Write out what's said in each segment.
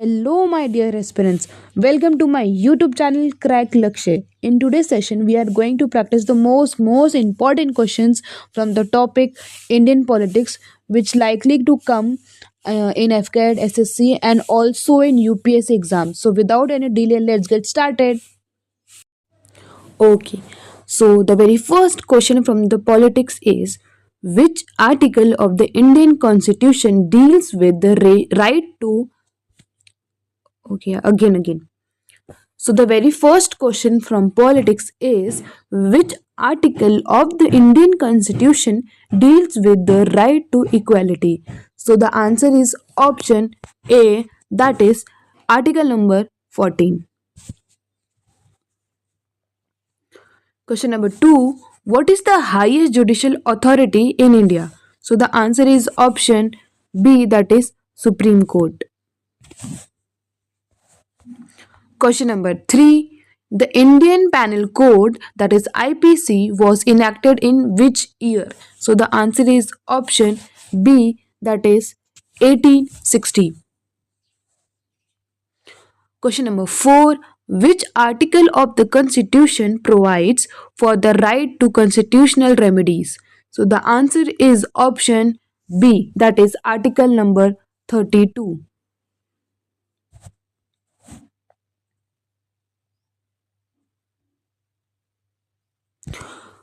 Hello, my dear aspirants. Welcome to my YouTube channel Crack Lakshay. In today's session, we are going to practice the most important questions from the topic Indian politics, which likely to come in FCAT, SSC, and also in UPSC exams. So, without any delay, let's get started. Okay. So, the very first question from the politics is, which article of the Indian Constitution deals with the right to again. So, the very first question from politics is, which article of the Indian Constitution deals with the right to equality? So, the answer is option A, that is article number 14. Question number 2, what is the highest judicial authority in India? So, the answer is option B, that is Supreme Court. Question number 3. The Indian Penal Code, that is IPC, was enacted in which year? So the answer is option B, that is 1860. Question number 4. Which article of the Constitution provides for the right to constitutional remedies? So the answer is option B, that is article number 32.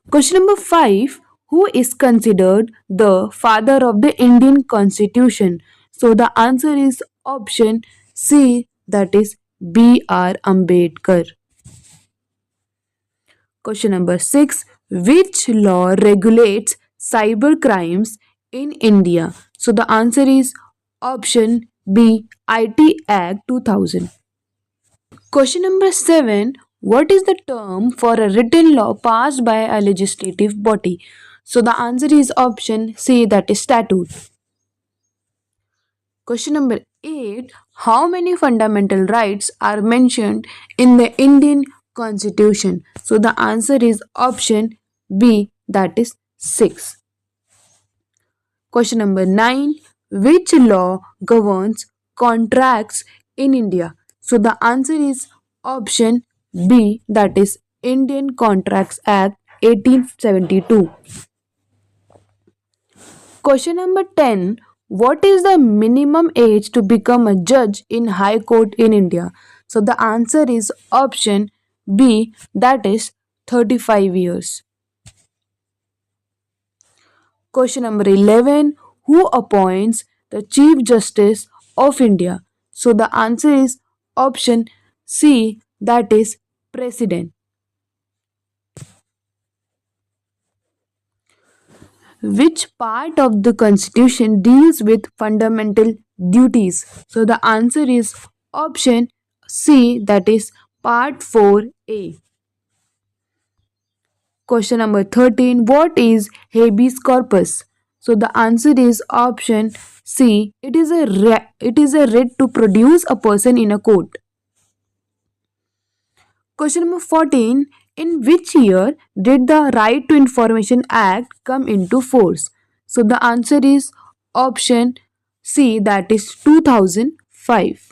Question number 5. Who is considered the father of the Indian Constitution? So the answer is option C, that is B.R. Ambedkar. Question number 6. Which law regulates cyber crimes in India? So the answer is option B, IT Act 2000. Question number 7. What is the term for a written law passed by a legislative body? So the answer is option C, that is statute. Question number 8. How many fundamental rights are mentioned in the Indian Constitution? So the answer is option B, that is 6. Question number 9. Which law governs contracts in India? So the answer is option B, that is Indian Contracts Act 1872. Question number 10. What is the minimum age to become a judge in High Court in India? So the answer is option B, that is 35 years. Question number 11. Who appoints the Chief Justice of India? So the answer is option C, that is President. Which part of the Constitution deals with fundamental duties? So the answer is option C, that is Part 4A. Question number 13. What is habeas corpus? So the answer is option C. It is a writ to produce a person in a court. Question number 14. In which year did the Right to Information Act come into force? So the answer is option C, that is 2005.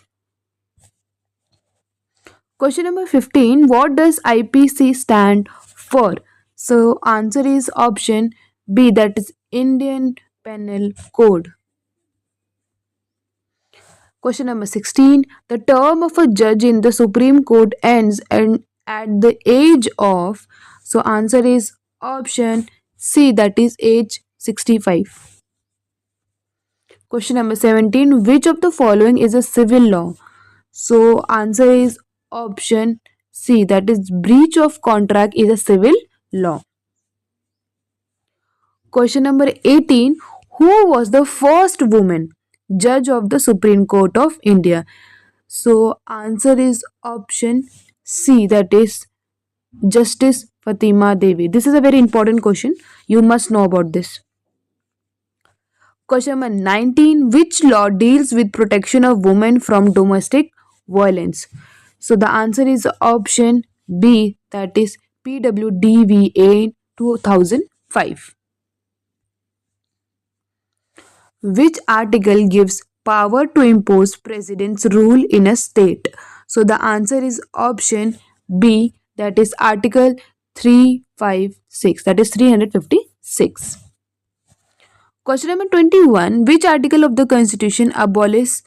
Question number 15. What does IPC stand for? So answer is option B, that is Indian Penal Code. Question number 16. The term of a judge in the Supreme Court ends at the age of, so answer is option C, that is age 65. Question number 17. Which of the following is a civil law? So answer is option C, that is breach of contract is a civil law. Question number 18. Who was the first woman judge of the Supreme Court of India? So answer is option C, that is Justice Fatima Devi. This is a very important question. You must know about this. Question number 19. Which law deals with protection of women from domestic violence? So the answer is option B, that is PWDVA 2005. Which article gives power to impose president's rule in a state. So the answer is option B, that is Article 356, that is 356. Question number 21. Which article of the Constitution abolishes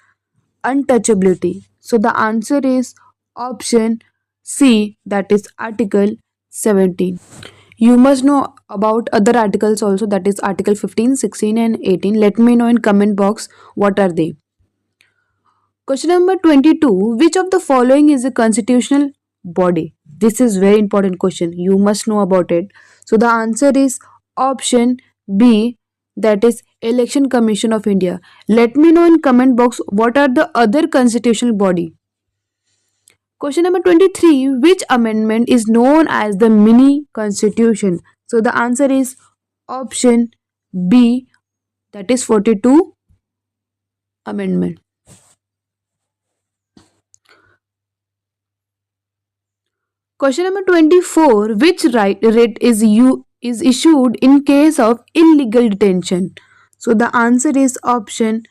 untouchability? So the answer is option C, that is Article 17. You must know about other articles also, that is Article 15, 16 and 18. Let me know in comment box what are they. Question number 22. Which of the following is a constitutional body? This is very important question. You must know about it. So the answer is option B, that is Election Commission of India. Let me know in comment box what are the other constitutional body. Question number 23. Which amendment is known as the mini constitution? So the answer is option B, that is 42 amendment. Question number 24. Which writ is issued in case of illegal detention? So the answer is option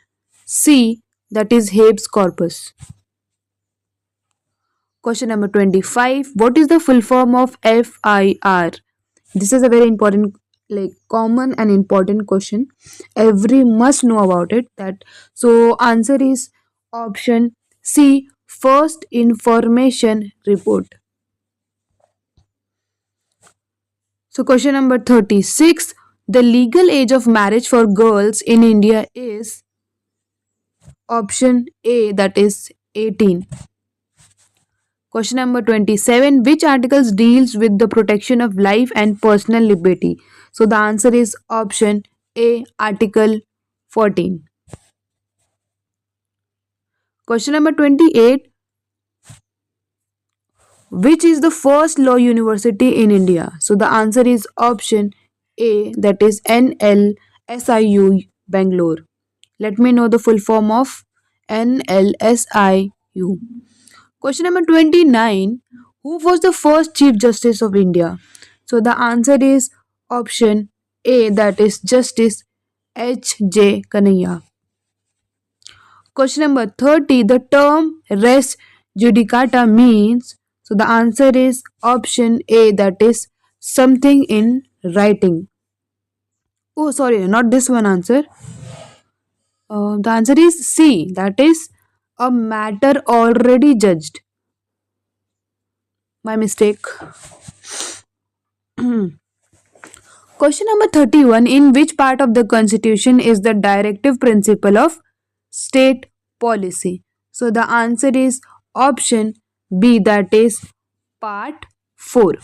C, that is habeas corpus. Question number 25. What is the full form of FIR? This is a very important, like common and important question. Every must know about it. That so answer is option C, first information report. So question number 36. The legal age of marriage for girls in India is option A, that is 18. Question number 27. Which articles deals with the protection of life and personal liberty? So the answer is option A, Article 14. Question number 28. Which is the first law university in India? So the answer is option A, that is NLSIU Bangalore. Let me know the full form of NLSIU. Question number 29. Who was the first Chief Justice of India? So the answer is option A, that is Justice H.J. Kanaya. Question number 30. The term res judicata means. So the answer is option A, that is something in writing. Oh, sorry, not this one answer. The answer is C, that is a matter already judged. My mistake. Question number 31. In which part of the constitution is the directive principle of state policy? So the answer is option B, that is part 4.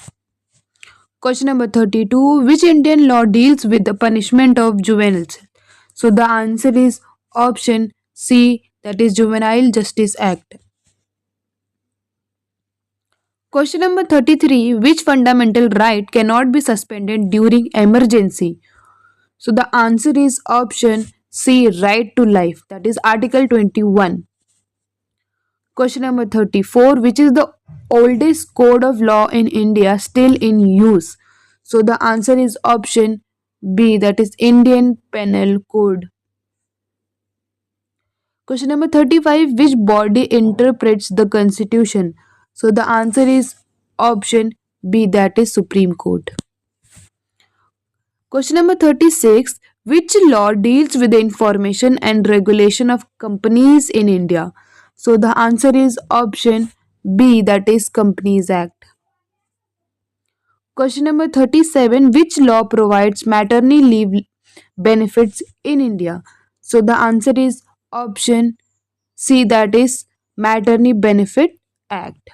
Question number 32. Which Indian law deals with the punishment of juveniles? So the answer is option C, that is Juvenile Justice Act. Question number 33. Which fundamental right cannot be suspended during emergency? So the answer is option C, right to life, that is Article 21. Question number 34. Which is the oldest code of law in India still in use? So the answer is option B, that is Indian Penal Code. Question number 35. Which body interprets the constitution? So the answer is option B, that is Supreme Court. Question number 36. Which law deals with the information and regulation of companies in India? So the answer is option B, that is Companies Act. Question number 37. Which law provides maternity leave benefits in India? So the answer is option C, that is Maternity Benefit Act.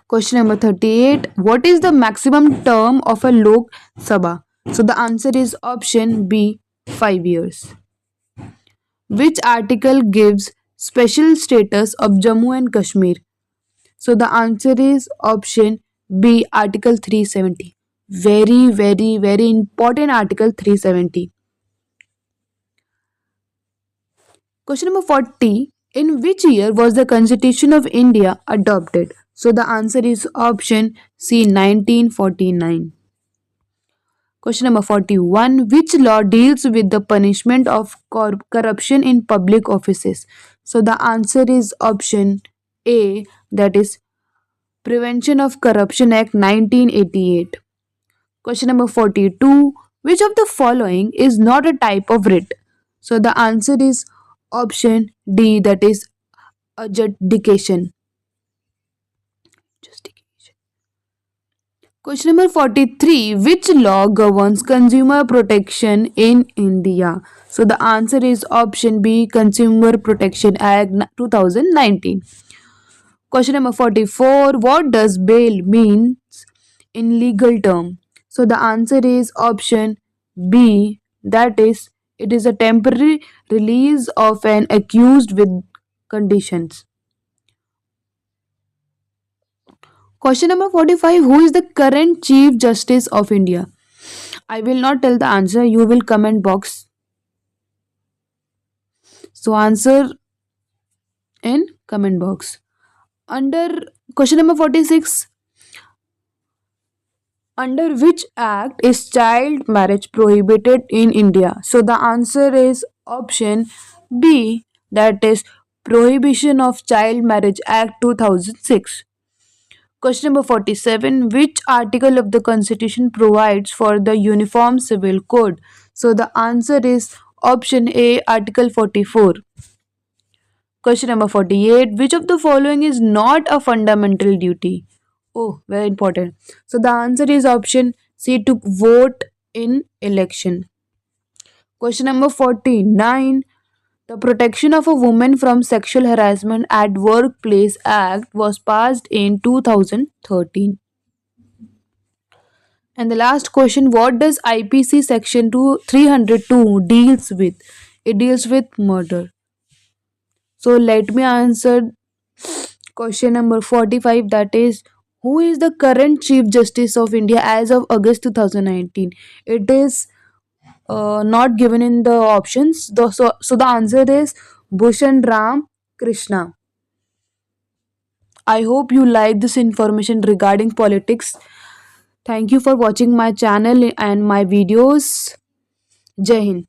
Question number 38. What is the maximum term of a Lok Sabha? So the answer is option B, 5 years. Which article gives special status of Jammu and Kashmir? So the answer is option B, Article 370. Very, very, very important Article 370. Question number 40. In which year was the Constitution of India adopted? So the answer is option C, 1949. Question number 41. Which law deals with the punishment of corruption in public offices? So the answer is option A, that is Prevention of Corruption Act 1988. Question number 42. Which of the following is not a type of writ? So the answer is option D, that is adjudication. Justification. Question number 43. Which law governs consumer protection in India? So the answer is option B, Consumer Protection Act 2019. Question number 44. What does bail means in legal term? So the answer is option B, that is it is a temporary release of an accused with conditions. Question number 45. Who is the current Chief Justice of India? I will not tell the answer, you will comment box. So answer in comment box. Under question number 46, under which act is child marriage prohibited in India? So the answer is option B, that is Prohibition of Child Marriage Act 2006. Question number 47. Which article of the Constitution provides for the Uniform Civil Code? So the answer is option A, Article 44. Question number 48. Which of the following is not a fundamental duty? Oh, very important. So the answer is option C, to vote in election. Question number 49. The Protection of a Woman from Sexual Harassment at Workplace Act was passed in 2013. And the last question, what does IPC section 302 deals with? It deals with murder. So let me answer question number 45, that is who is the current Chief Justice of India as of August 2019? It is not given in the options. So the answer is Bhushan Ram Krishna. I hope you like this information regarding politics. Thank you for watching my channel and my videos. Jai Hind.